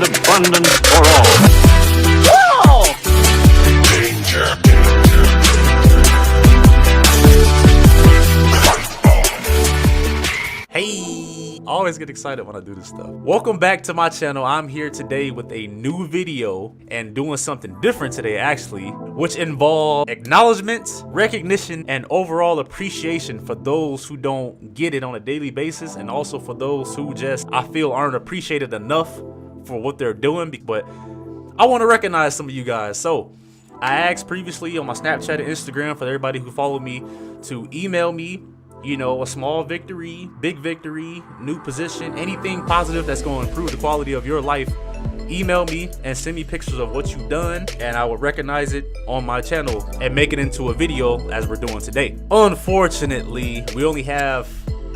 abundance for all. Whoa! Danger. Hey, I always get excited when I do this stuff. Welcome back to my channel. I'm here today with a new video and doing something different today actually, which involves acknowledgement, recognition, and overall appreciation for those who don't get it on a daily basis, and also for those who just, I feel, aren't appreciated enough for what they're doing. But I want to recognize some of you guys. So I asked previously on my Snapchat and Instagram for everybody who followed me to email me, you know, a small victory, big victory, new position, anything positive that's going to improve the quality of your life. Email me and send me pictures of what you've done, and I will recognize it on my channel and make it into a video as we're doing today. Unfortunately, we only have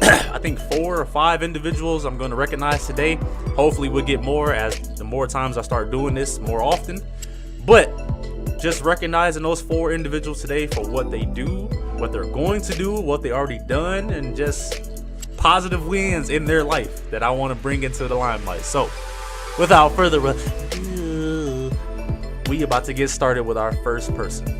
I think 4 or 5 individuals I'm going to recognize today. Hopefully we'll get more as the more times I start doing this more often. But just recognizing those 4 individuals today for what they do, what they're going to do, what they already done, and just positive wins in their life that I want to bring into the limelight. So without further ado, we about to get started with our first person.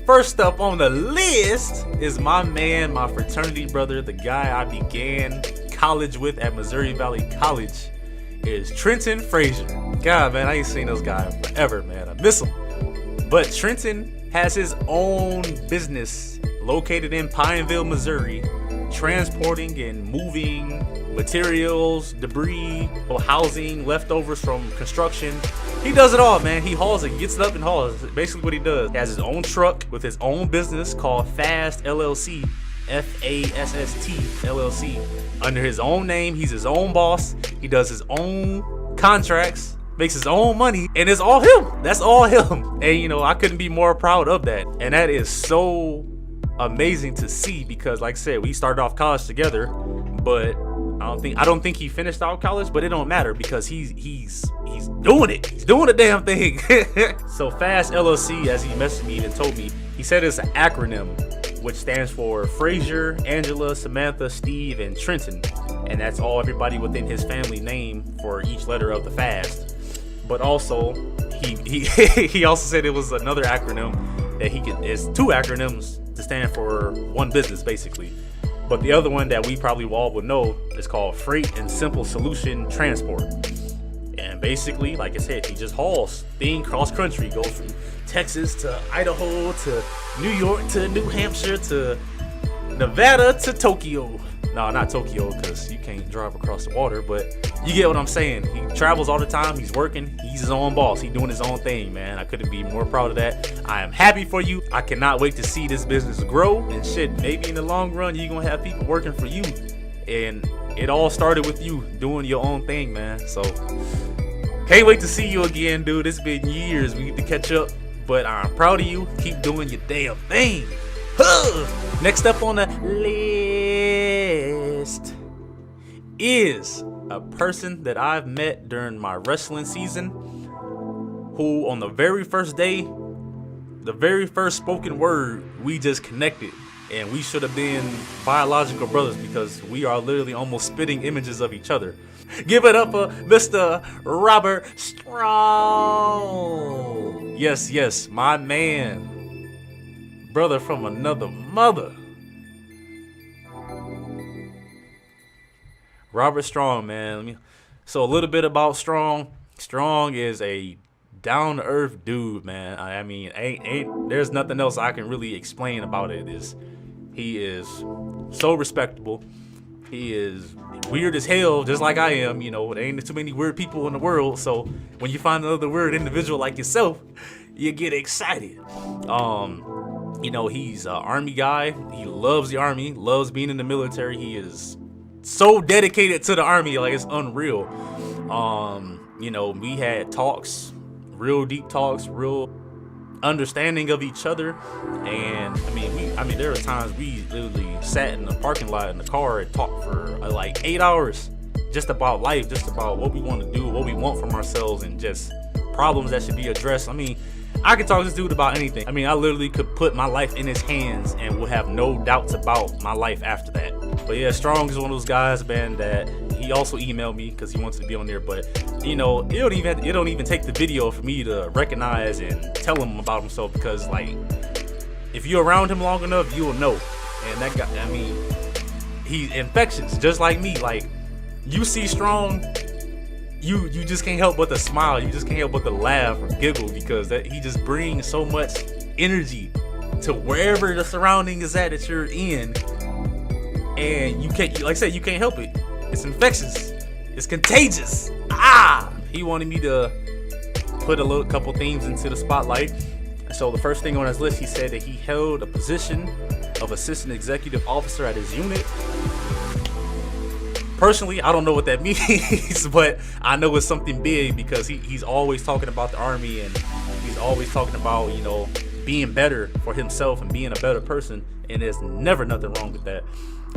First up on the list is my man, my fraternity brother, the guy I began college with at Missouri Valley College, is Trenton Frazier. God, man, I ain't seen this guy in forever, man. I miss him. But Trenton has his own business located in Pineville, Missouri, transporting and moving materials, debris, or housing, leftovers from construction. He does it all, man. He hauls it, gets it up and hauls. Basically what he does. He has his own truck with his own business called Fast LLC, F-A-S-S-T LLC. Under his own name, he's his own boss. He does his own contracts, makes his own money, and it's all him. That's all him. And you know, I couldn't be more proud of that. And that is so amazing to see, because like I said, we started off college together, but I don't think he finished out college, but it don't matter because he's doing it. He's doing the damn thing. So Fast LLC, as he messaged me and told me, he said it's an acronym which stands for Frazier, Angela, Samantha, Steve, and Trenton. And that's all everybody within his family name for each letter of the Fast. But also he also said it was another acronym that it's 2 acronyms to stand for one business basically. But the other one that we probably all would know is called Freight and Simple Solution Transport. And basically, like I said, he just hauls things cross country, goes from Texas to Idaho to New York to New Hampshire to Nevada to Tokyo. No, not Tokyo, because you can't drive across the water, but you get what I'm saying. He travels all the time. He's working. He's his own boss. He's doing his own thing, man. I couldn't be more proud of that. I am happy for you. I cannot wait to see this business grow. And shit, maybe in the long run, you're going to have people working for you. And it all started with you doing your own thing, man. So can't wait to see you again, dude. It's been years. We need to catch up. But I'm proud of you. Keep doing your damn thing. Next up on the list is a person that I've met during my wrestling season, who on the very first day, the very first spoken word, we just connected, and we should have been biological brothers because we are literally almost spitting images of each other. Give it up for Mr. Robert Strong. Yes, my man. Brother from another mother. Robert Strong, man. So a little bit about Strong. Strong is a down-to-earth dude, man. I mean, ain't there's nothing else I can really explain about it. He is so respectable. He is weird as hell, just like I am. You know, there ain't too many weird people in the world. So when you find another weird individual like yourself, you get excited. You know, he's an Army guy. He loves the Army, loves being in the military. He is so dedicated to the Army, like it's unreal. You know, we had talks, real deep talks, real understanding of each other. And I mean, there were times we literally sat in the parking lot in the car and talked for like 8 hours, just about life, just about what we want to do, what we want from ourselves, and just problems that should be addressed. I mean, I could talk to this dude about anything. I mean, I literally could put my life in his hands and would have no doubts about my life after that. But yeah, Strong is one of those guys, man, that he he also emailed me because he wants to be on there, but you know, it don't even take the video for me to recognize and tell him about himself, because like, if you're around him long enough, you'll know. And that guy, I mean, he's infectious, just like me. Like, you see Strong, you just can't help but to smile. You just can't help but to laugh or giggle, because he just brings so much energy to wherever the surrounding is at that you're in. And you can't, like I said, you can't help it. It's infectious. It's contagious. He wanted me to put a couple things into the spotlight. So the first thing on his list, he said that he held a position of assistant executive officer at his unit. Personally, I don't know what that means, but I know it's something big, because he's always talking about the Army, and he's always talking about, you know, being better for himself and being a better person, and there's never nothing wrong with that.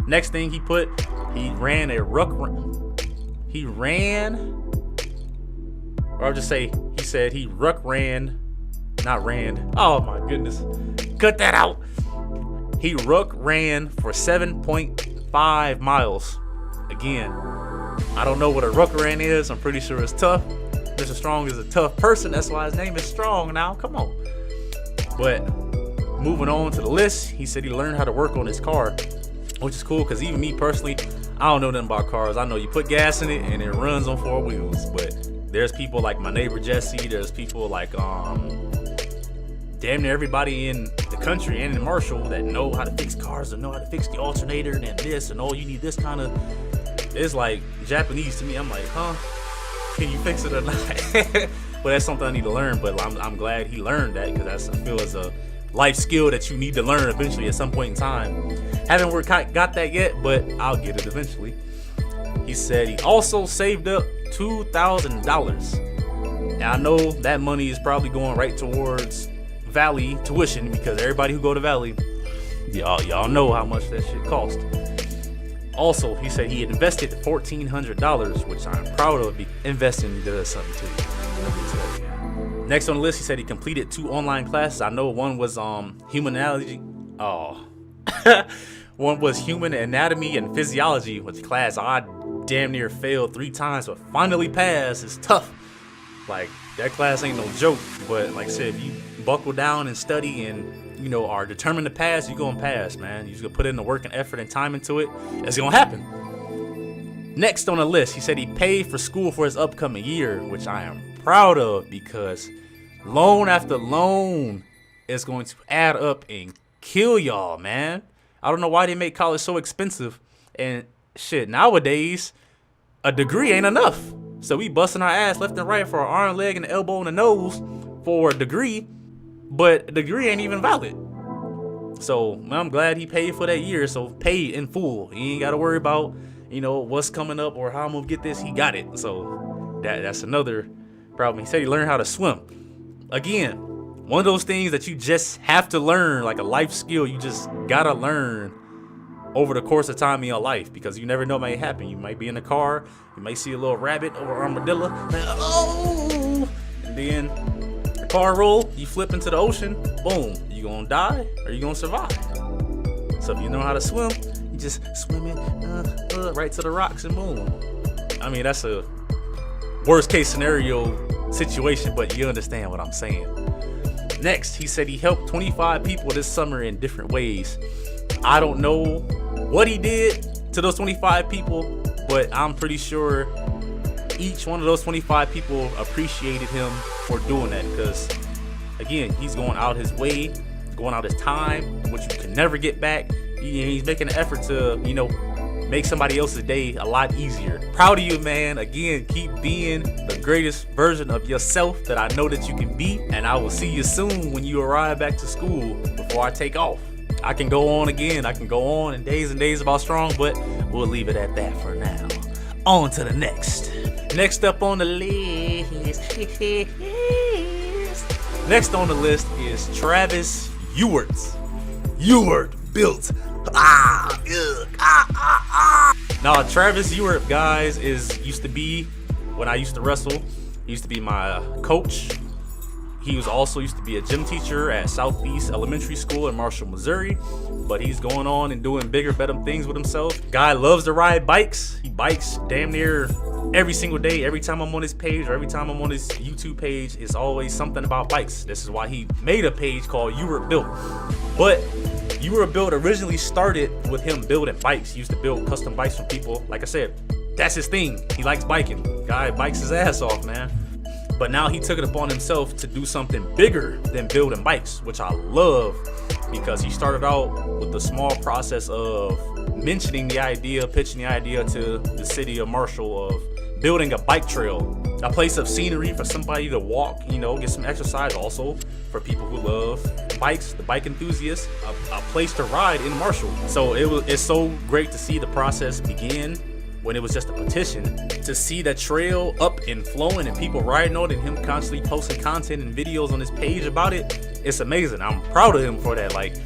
Next thing he put, he ran a he said he not ran. Oh my goodness. Cut that out. He ran for 7.5 miles. Again, I don't know what a ruck ran is. I'm pretty sure it's tough. Mr. Strong is a tough person. That's why his name is Strong now. Come on. But moving on to the list, he said he learned how to work on his car, which is cool, because even me personally, I don't know nothing about cars. I know you put gas in it and it runs on 4 wheels, but there's people like my neighbor Jesse, there's people like damn near everybody in the country and in Marshall that know how to fix cars and know how to fix the alternator and this, and you need this kind of, it's like Japanese to me. I'm like, huh, can you fix it or not? But that's something I need to learn. But I'm glad he learned that, because I feel it's a life skill that you need to learn eventually at some point in time. Haven't got that yet, but I'll get it eventually. He said he also saved up $2,000. And I know that money is probably going right towards Valley tuition, because everybody who go to Valley, y'all know how much that shit cost. Also, he said he had invested $1,400, which I'm proud of. Investing does something to you. Next on the list, he said he completed 2 online classes. I know one was human anatomy and physiology, which class I damn near failed 3 times, but finally passed. It's tough. Like, that class ain't no joke. But like I said, if you buckle down and study and, you know, are determined to pass, you're gonna pass, man. You just gonna put in the work and effort and time into it. It's gonna happen. Next on the list, he said he paid for school for his upcoming year, which I am proud of, because loan after loan is going to add up and kill y'all, man. I don't know why they make college so expensive. And shit, nowadays, a degree ain't enough. So we busting our ass left and right for our arm, leg, and elbow, and the nose for a degree, but a degree ain't even valid. So I'm glad he paid for that year. So paid in full. He ain't got to worry about, you know, what's coming up or how I'm gonna get this. He got it. So that's another problem. He said he learned how to swim. Again, one of those things that you just have to learn, like a life skill. You just gotta learn over the course of time in your life, because you never know what may happen. You might be in a car, you might see a little rabbit or armadillo, and then the car roll, you flip into the ocean, boom, you gonna die or you gonna survive. So if you know how to swim, you just swim in right to the rocks and boom. I mean, that's a worst case scenario situation, but you understand what I'm saying. Next, he said he helped 25 people this summer in different ways. I don't know what he did to those 25 people, but I'm pretty sure each one of those 25 people appreciated him for doing that, because again, he's going out his way, going out his time, which you can never get back. He's making an effort to, you know, make somebody else's day a lot easier. Proud of you, man. Again, keep being the greatest version of yourself that I know that you can be, and I will see you soon when you arrive back to school before I take off. I can go on again. I can go on and days about Strong, but we'll leave it at that for now. On to the next. Next up on the list. Next on the list is Travis Ewart. Ewart built. Now, Travis Ewart, guys, used to be, when I used to wrestle, he used to be my coach. He was also used to be a gym teacher at Southeast Elementary School in Marshall, Missouri, but he's going on and doing bigger, better things with himself. Guy loves to ride bikes. He bikes damn near every single day. Every time I'm on his page or every time I'm on his YouTube page, it's always something about bikes. This is why he made a page called You Were Built. But You Were Built originally started with him building bikes. He used to build custom bikes for people. Like I said, that's his thing. He likes biking. Guy bikes his ass off, man. But now he took it upon himself to do something bigger than building bikes, which I love, because he started out with the small process of mentioning the idea, pitching the idea to the city of Marshall of building a bike trail, a place of scenery for somebody to walk, you know, get some exercise, also for people who love bikes, the bike enthusiasts, a place to ride in Marshall. So it's so great to see the process begin when it was just a petition, to see the trail up and flowing and people riding on it and him constantly posting content and videos on his page about it. It's amazing. I'm proud of him for that. Like,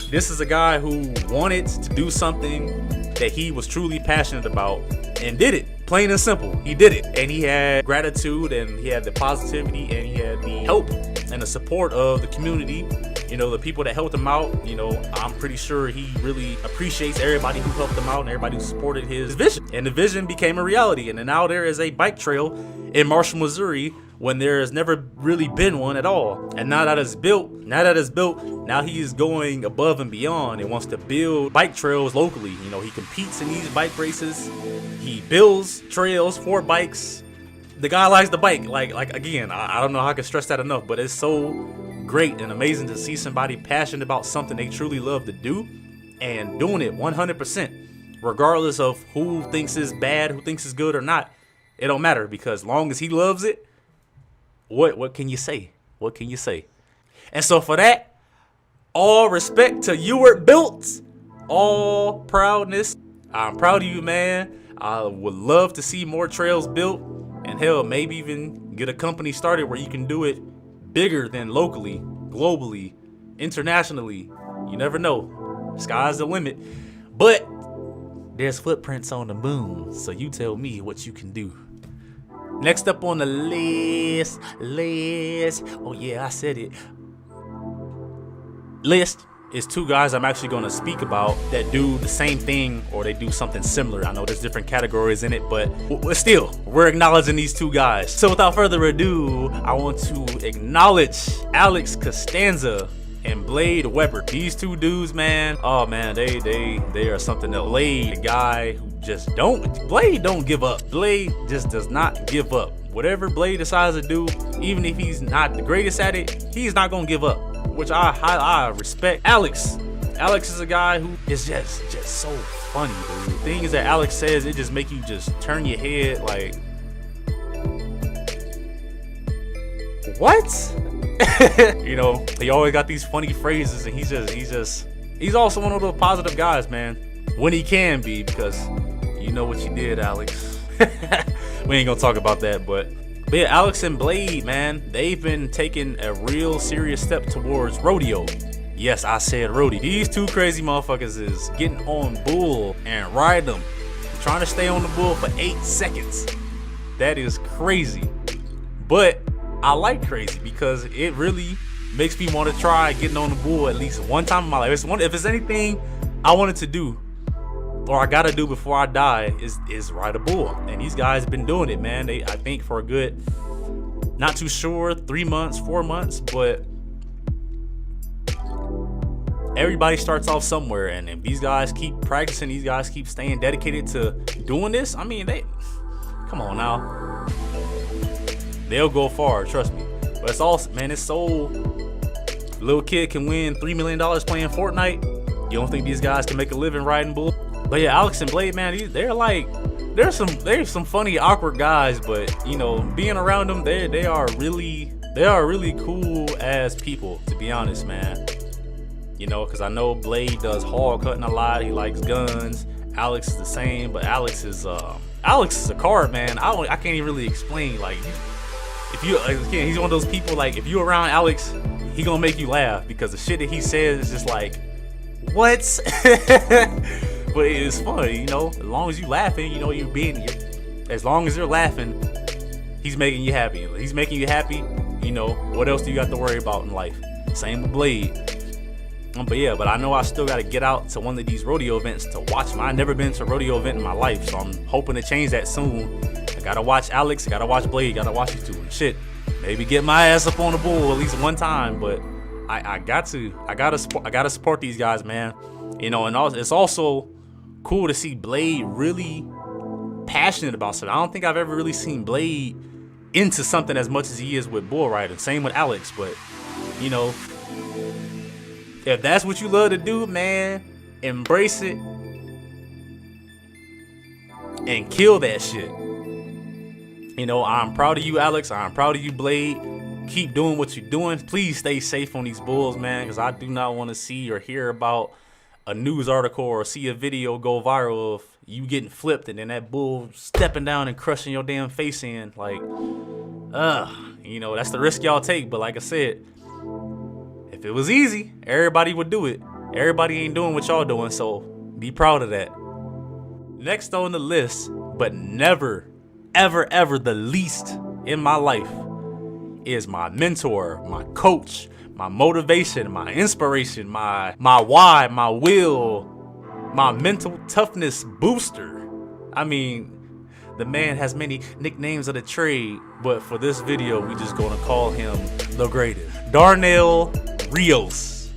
this is a guy who wanted to do something that he was truly passionate about and did it. Plain and simple, he did it. And he had gratitude, and he had the positivity, and he had the help and the support of the community. You know, the people that helped him out, you know, I'm pretty sure he really appreciates everybody who helped him out and everybody who supported his vision. And the vision became a reality. And now there is a bike trail in Marshall, Missouri, when there has never really been one at all. And now that it's built, now he is going above and beyond and wants to build bike trails locally. You know, he competes in these bike races. He builds trails for bikes. The guy likes the bike. Like again, I don't know how I can stress that enough, but it's so great and amazing to see somebody passionate about something they truly love to do and doing it 100%, regardless of who thinks it's bad, who thinks it's good or not. It don't matter, because long as he loves it, what can you say? What can you say? And so for that, all respect to You Were Built, all proudness. I'm proud of you, man. I would love to see more trails built, and hell, maybe even get a company started where you can do it bigger than locally, globally, internationally. You never know. Sky's the limit. But there's footprints on the moon, so you tell me what you can do. Next up on the list, oh yeah, I said it. List is two guys I'm actually going to speak about that do the same thing, or they do something similar. I know there's different categories in it, but still, we're acknowledging these two guys. So without further ado, I want to acknowledge Alex Costanza and Blade Weber. These two dudes, man, oh man, they are something else. Blade, a guy who just Blade don't give up. Blade just does not give up. Whatever Blade decides to do, even if he's not the greatest at it, he's not gonna give up, which I respect. Alex is a guy who is just so funny, dude. The things that Alex says, it just make you just turn your head like, what? You know, he always got these funny phrases, and he's also one of those positive guys, man, when he can be, because you know what you did, Alex. We ain't gonna talk about that, but yeah, Alex and Blade, man, they've been taking a real serious step towards rodeo. Yes, I said rodeo. These two crazy motherfuckers is getting on bull and riding them, trying to stay on the bull for 8 seconds. That is crazy. But I like crazy because it really makes me want to try getting on the bull at least one time in my life. If it's anything I wanted to do, or I gotta do before I die, is ride a bull. And these guys have been doing it, man. I think for a good, not too sure, 3 months, 4 months, but everybody starts off somewhere. And if these guys keep practicing, these guys keep staying dedicated to doing this, I mean, come on now, they'll go far, trust me. But it's also, man, it's so, little kid can win $3 million playing Fortnite. You don't think these guys can make a living riding bull? But yeah, Alex and Blade, man, they're some funny, awkward guys, but you know, being around them, they are really cool as people, to be honest, man. You know, because I know Blade does hog hunting a lot. He likes guns. Alex is the same, but Alex is a card, man. I can't even really explain. Like, if you, again, he's one of those people, like, if you're around Alex, he gonna make you laugh, because the shit that he says is just like, what? But it's funny, you know. As long as you laughing, you know, as long as you're laughing, he's making you happy. He's making you happy. You know, what else do you got to worry about in life? Same with Blade. But I know I still got to get out to one of these rodeo events to watch them. I've never been to a rodeo event in my life, so I'm hoping to change that soon. I gotta watch Alex, I gotta watch Blade, gotta watch you two and shit. Maybe get my ass up on the bull at least one time, but I gotta support these guys, man. You know, and it's also cool to see Blade really passionate about something. I don't think I've ever really seen Blade into something as much as he is with bull riding. Same with Alex, but you know, if that's what you love to do, man, embrace it and kill that shit. You know, I'm proud of you, Alex. I'm proud of you, Blade. Keep doing what you're doing. Please stay safe on these bulls, man, because I do not want to see or hear about a news article or see a video go viral of you getting flipped and then that bull stepping down and crushing your damn face in. Like, you know, that's the risk y'all take. But like I said, if it was easy, everybody would do it. Everybody ain't doing what y'all doing, so be proud of that. Next on the list, but never, ever the least in my life, is my mentor, my coach, my motivation, my inspiration, my why, my will, my mental toughness booster. I mean, the man has many nicknames of the trade, but for this video, we just gonna call him the greatest. Darnell Reyes.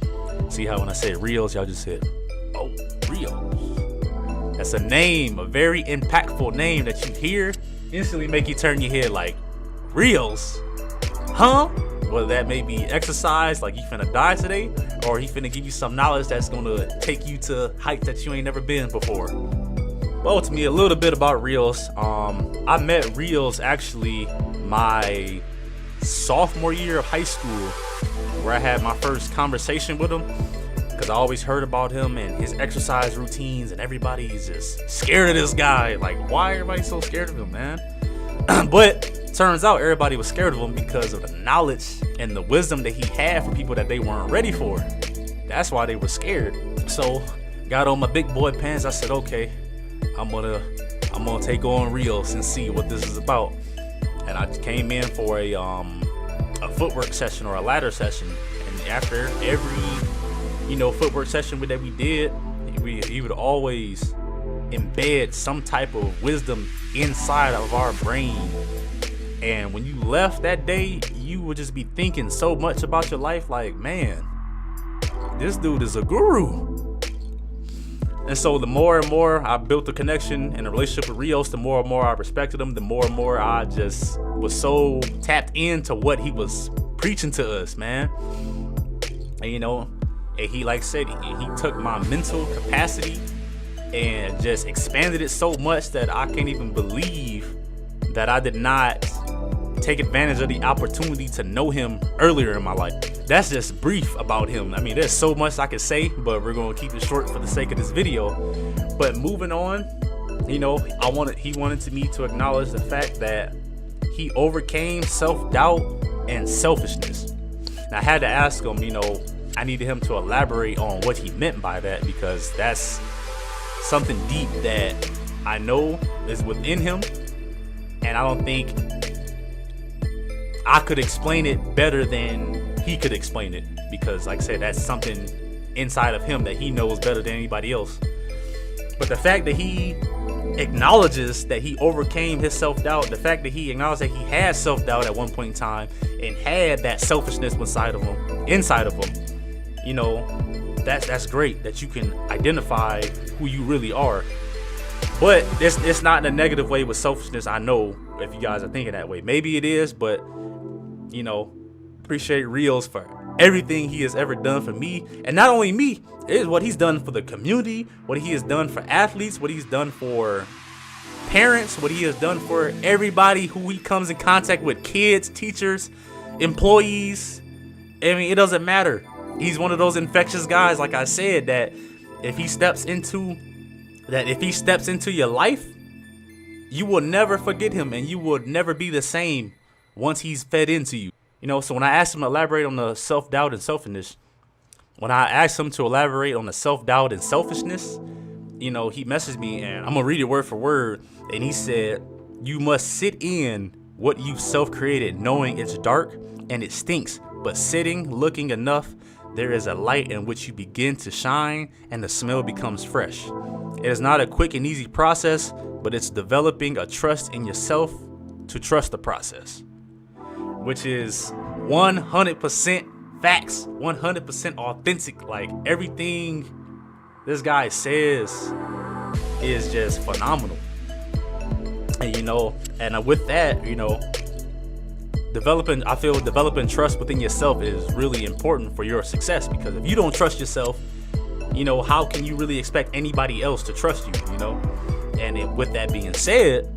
See how when I say Reyes, y'all just said, oh, Reyes. That's a name, a very impactful name that you hear, instantly make you turn your head like, Reyes? Huh? Whether that may be exercise, like you finna die today, or he finna give you some knowledge that's gonna take you to heights that you ain't never been before. Well, to me, a little bit about Reyes. I met Reyes actually my sophomore year of high school, where I had my first conversation with him, because I always heard about him and his exercise routines, and everybody's just scared of this guy. Like, why everybody so scared of him, man? But turns out everybody was scared of him because of the knowledge and the wisdom that he had for people that they weren't ready for. That's why they were scared. So got on my big boy pants. I said, okay, I'm gonna take on Reyes and see what this is about. And I came in for a footwork session or a ladder session. And after every, you know, footwork session that we did, he would always embed some type of wisdom inside of our brain. And when you left that day, you would just be thinking so much about your life, like, man, this dude is a guru. And so the more and more I built a connection and a relationship with Reyes, the more and more I respected him, the more and more I just was so tapped into what he was preaching to us, man. And you know, and he, like I said, he took my mental capacity and just expanded it so much that I can't even believe that I did not take advantage of the opportunity to know him earlier in my life. That's just brief about him. I mean, there's so much I could say, but we're gonna keep it short for the sake of this video. But moving on, you know, he wanted me to acknowledge the fact that he overcame self-doubt and selfishness. And I had to ask him, you know, I needed him to elaborate on what he meant by that, because that's something deep that I know is within him, and I don't think I could explain it better than he could explain it, because like I said, that's something inside of him that he knows better than anybody else. But the fact that he acknowledges that he overcame his self-doubt, the fact that he acknowledged that he had self-doubt at one point in time and had that selfishness inside of him, you know, that's great that you can identify who you really are. But it's not in a negative way with selfishness. I know if you guys are thinking that way, maybe it is, but you know, appreciate Reyes for everything he has ever done for me, and not only me, it is what he's done for the community, what he has done for athletes, what he's done for parents, what he has done for everybody who he comes in contact with, kids, teachers, employees. I mean, it doesn't matter. He's one of those infectious guys, like I said, that if he steps into your life, you will never forget him, and you will never be the same once he's fed into you. You know, so when I asked him to elaborate on the self-doubt and selfishness, you know, he messaged me, and I'm gonna read it word for word, and he said, you must sit in what you self-created, knowing it's dark and it stinks, but sitting, looking enough, there is a light in which you begin to shine and the smell becomes fresh. It is not a quick and easy process, but it's developing a trust in yourself to trust the process, which is 100% facts, 100% authentic. Like, everything this guy says is just phenomenal. And and with that, I feel developing trust within yourself is really important for your success, because if you don't trust yourself, how can you really expect anybody else to trust you? And with that being said,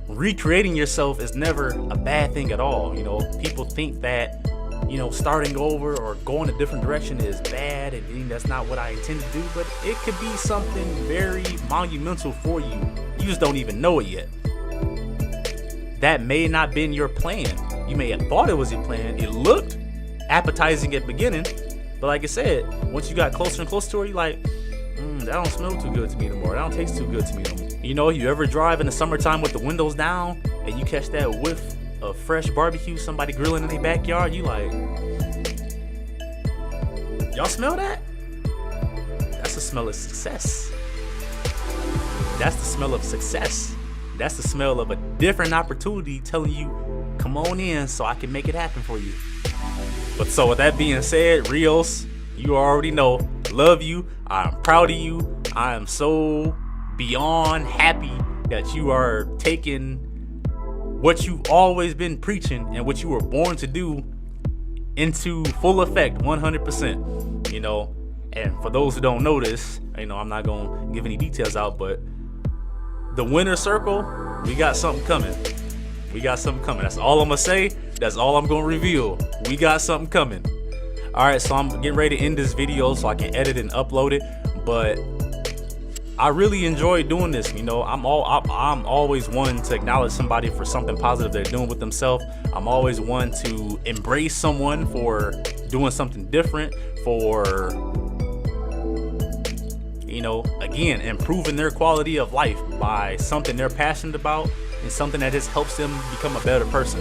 recreating yourself is never a bad thing at all. People think that starting over or going a different direction is bad, and that's not what I intend to do, but it could be something very monumental for you. You just don't even know it yet. That may not been your plan. You may have thought it was your plan. It looked appetizing at the beginning, but like I said, once you got closer and closer to it, you're like, that don't smell too good to me no more. That don't taste too good to me no more. You ever drive in the summertime with the windows down and you catch that whiff of fresh barbecue, somebody grilling in their backyard? You like, y'all smell that? That's the smell of success. That's the smell of success. That's the smell of a different opportunity telling you, come on in so I can make it happen for you. But so with that being said, RIOS, you already know, love you. I'm proud of you. I am so beyond happy that you are taking what you've always been preaching and what you were born to do into full effect, 100%. And for those who don't know this, I'm not gonna give any details out, but the winner circle, we got something coming. We got something coming. That's all I'm gonna say. That's all I'm gonna reveal. We got something coming. All right, so I'm getting ready to end this video so I can edit and upload it, but I really enjoy doing this. I'm always one to acknowledge somebody for something positive they're doing with themselves. I'm always one to embrace someone for doing something different, for again, improving their quality of life by something they're passionate about and something that just helps them become a better person.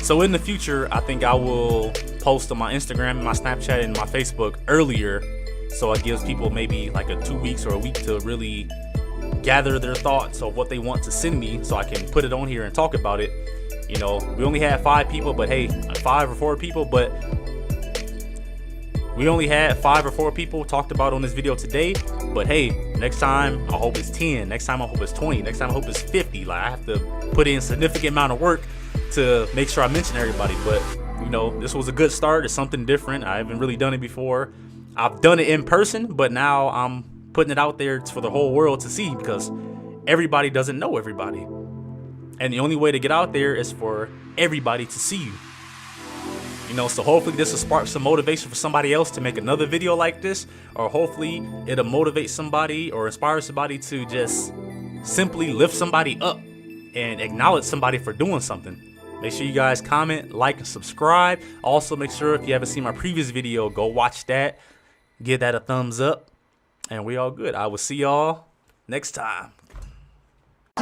So in the future, I think I will post on my Instagram, my Snapchat, and my Facebook earlier, so it gives people maybe like a 2 weeks or a week to really gather their thoughts of what they want to send me, so I can put it on here and talk about it. We only had 5 people, but hey, 5 or 4 people, but we only had 5 or 4 people talked about on this video today. But hey, next time I hope it's 10. Next time I hope it's 20. Next time I hope it's 50. Like, I have to put in a significant amount of work to make sure I mention everybody. But this was a good start. It's something different. I haven't really done it before. I've done it in person, but now I'm putting it out there for the whole world to see, because everybody doesn't know everybody. And the only way to get out there is for everybody to see you. So hopefully this will spark some motivation for somebody else to make another video like this, or hopefully it'll motivate somebody or inspire somebody to just simply lift somebody up and acknowledge somebody for doing something. Make sure you guys comment, like, and subscribe. Also, make sure if you haven't seen my previous video, go watch that. Give that a thumbs up, and we all good. I will see y'all next time.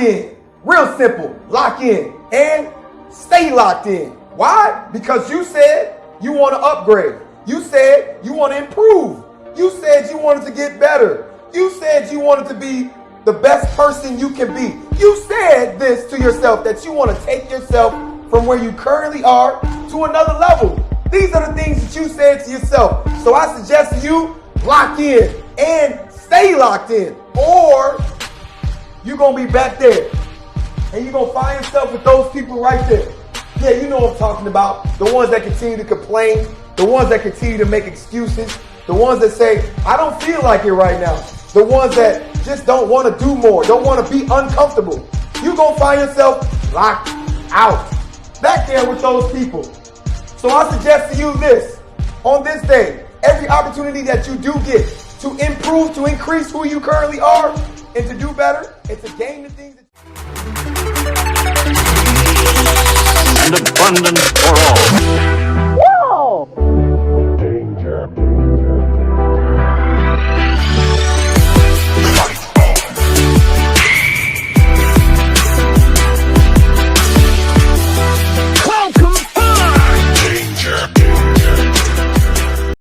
In. Real simple. Lock in and stay locked in. Why? Because you said you want to upgrade. You said you want to improve. You said you wanted to get better. You said you wanted to be the best person you can be. You said this to yourself, that you want to take yourself from where you currently are to another level. These are the things that you said to yourself. So I suggest you lock in and stay locked in, or you're going to be back there and you're going to find yourself with those people right there. Yeah, you know what I'm talking about. The ones that continue to complain, the ones that continue to make excuses, the ones that say, I don't feel like it right now. The ones that just don't want to do more, don't want to be uncomfortable. You're going to find yourself locked out back there with those people. So I suggest to you this, on this day, every opportunity that you do get to improve, to increase who you currently are, and to do better, and to gain the things that and abundance for all.